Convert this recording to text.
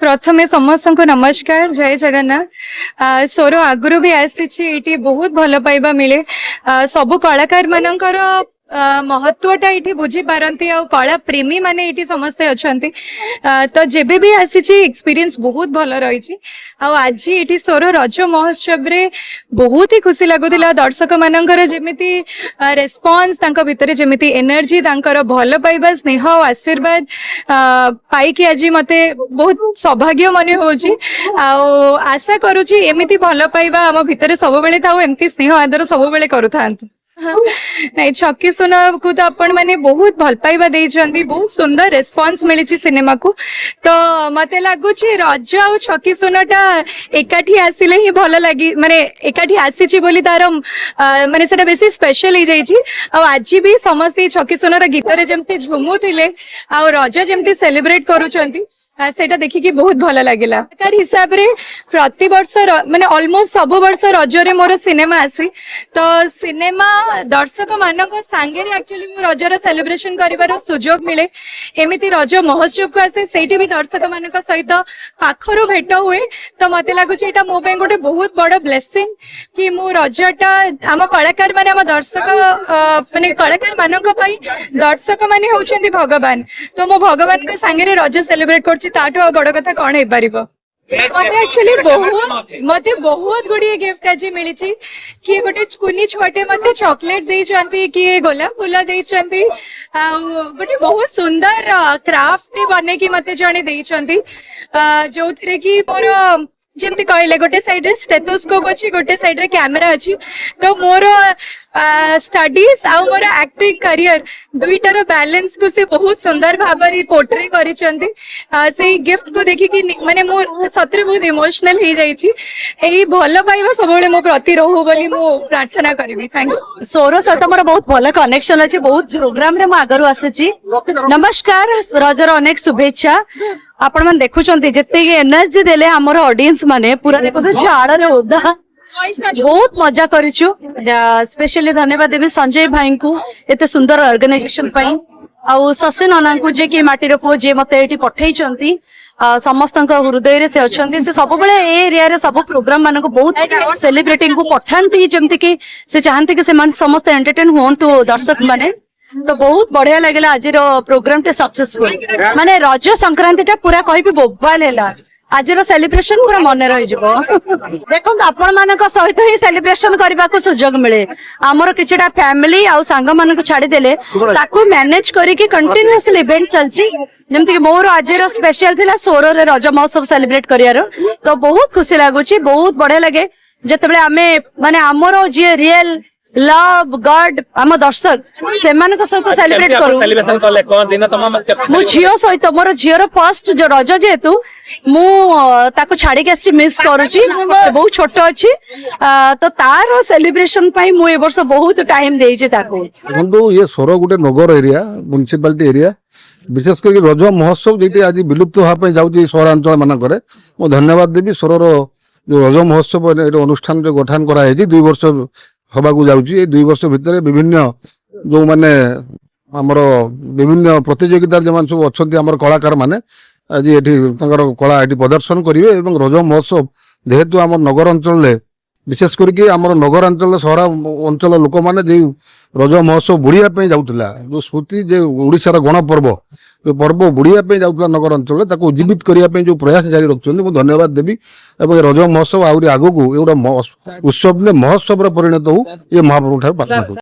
प्रथमे समस्त को नमस्कार जय जगन्नाथ सोर आगुरी भी आसी बहुत भल पाइबा मिले सबु कलाकार मानकर महत्वटा ये बुझी पारती आ कला प्रेमी माने ये समस्ते अच्छा तो जेबे भी आसी एक्सपीरियंस बहुत भल रही आज ये सोर रज महोत्सव रे बहुत ही खुशी लगुला दर्शक मानकर जमिति रेस्पॉन्स तांको भितरे जमिति एनर्जी तांकर भल पाइबा स्नेह और आशीर्वाद पाई आज मते बहुत सौभाग्य मन होची आशा करूची एमिति भल पाइबा आम भितरे सब बेले थाउ एमती स्नेह आदर सब बेले करू थांतु नहीं छक्की सुना को तो आपण माने बहुत भल पाइबा देइछंती बहुत सुंदर रेस्पॉन्स मिली सिनेमा को तो मते लागुची रज आ छक्की सुनाटा एकाठी आसिले ही भल लगी माने एकाठी आसीची बोली तार माने सेटा बेसी स्पेशल ही जाईची आ आज भी समस्त छक्की सुनार गीत रे जेमती झुमुथिले आ रज जेमती सेलिब्रेट करूछंती सेटा देखिकी बहुत भल लगिला कार हिसाब रे प्रति वर्ष माने ऑलमोस्ट सब वर्ष रजरे मोर सिनेमा आसी तो सिनेमा दर्शक मानक सांगे रे एक्चुअली मो रजर सेलिब्रेशन करिवार सुजोग मिले एमिति रज महोत्सव को आसे सेठी भी दर्शक मानक सहित पाखरो भेट हुए तो मते लागुची एटा मो पे गोटे बहुत बड़ ब्लेसिंग कि मो रजटा आम कलाकार माने आम दर्शक माने कलाकार मानक पई दर्शक माने होउछंती भगवान तो मो भगवान के सांगे रे रज सेलिब्रेट कर ताठो बड़ कथा कौन है पारिबो मते एक्चुअली बहुत गुडी गिफ्ट आज मिली कि गोटे कुनी छोटे मते चॉकलेट दे चंती कि गोलाप फूल दे चंती गोटे बहुत सुंदर क्राफ्ट बने की मते जणे दे चंती जो थरे की मोर जेमती कहले गोटे साइड रे स्टेथोस्कोप अछि गोटे साइड रे कैमरा अछि तो मोर स्टडीज आ मोर एक्टिंग करियर दुईटार बैलेंस को से बहुत सुंदर भाबरे पोर्ट्रे करिसंती से गिफ्ट को देखि कि माने मो सतरे बहुत इमोशनल हे जाई छी एई भलो पाइबा सबले मो प्रति रहू बोली मो प्रार्थना करबी थैंक यू सोरो सहित मोर बहुत भल कनेक्शन अछि बहुत प्रोग्राम रे मो आगरु आसे नमस्कार रजर अनेक शुभेच्छा आपण मन देखुचंती जत्ते एनर्जी देले हमर ऑडियंस माने पूरा देखो झाड़ रे ओदा बहुत मजा करिछु स्पेशली धन्यवाद देबी संजय भाई को एते सुंदर ऑर्गेनाइजेशन पई आ ससे नना को जे कि माटी रो पो जे मते एठी पठै चंती समस्त हृदय रे से अछंती से सब बेले ए एरिया रे सब प्रोग्राम मान को बहुत सेलिब्रिटी को पठांती जेमति कि से चाहंती कि से मान समस्त एंटरटेन होंतु दर्शक माने तो बहुत बढ़िया लगला आज प्रोग्राम टे सक्सेसफुल माने रज संक्रांति टा पूरा कहबी बोबाल हैला आज सेलिब्रेशन पूरा मन रही जबो देखो आपण मानक सहित ही सेलिब्रेशन करबा को सुजोग मिले हमर किछटा फैमिली आ सांग मानक छाडी देले ताकू मैनेज करी कि कंटीन्यूअसली इवेंट चलची जेमति कि मोर आज स्पेशल थिला सोरो रे रज महोत्सव सेलिब्रेट करियारो तो बहुत खुशी लागुची बहुत बढ़िया लगे जतबेले आमे माने हमरो जे रियल लव गॉड आम दर्शक से सहित सेलिब्रेट करू मो झियो सहित मोर झियोर फर्स्ट जो रज जेहेतु मु ताको छाड़ी के आसी मिस करूची बहुत छोट अछि तो तार सेलिब्रेशन पई मु ए वर्ष बहुत टाइम देइछि ताको बंधु ये सोरो गुटे नगर एरिया म्युनिसिपालिटी एरिया विशेष करके रज महोत्सव जेटी आज विलुप्त होआ पई जाउची सहरांचल मानकरे मो धन्यवाद देबी सोरोर जो रज महोत्सव अनुष्ठान रे गठन करा है 2 वर्ष हवा को जाउची 2 वर्ष भितर विभिन्न जो माने हमर विभिन्न प्रतियोगिता जमान सब अछंती हमर कलाकार माने आज एठी तंगर कला एठी प्रदर्शन करिवे एवं रज महोत्सव जेहेतु हमर नगर अंचल ले विशेष करके हमर नगर अंचल सहरा अंचल लोक माने जे रज महोत्सव बुढ़िया पे जाउतला जो स्मृति जे ओडिसा गण पर्व जो पर्व बुढ़िया पे जाउतला नगर अंचल ताको जीवित करिया पे जो प्रयास जारी रखछन मु धन्यवाद देबी एवं रज महोत्सव आउरी आगो को एउडा उत्सव ने महोत्सव रे परिणत हो ये महाप्रभु ठार प्रार्थना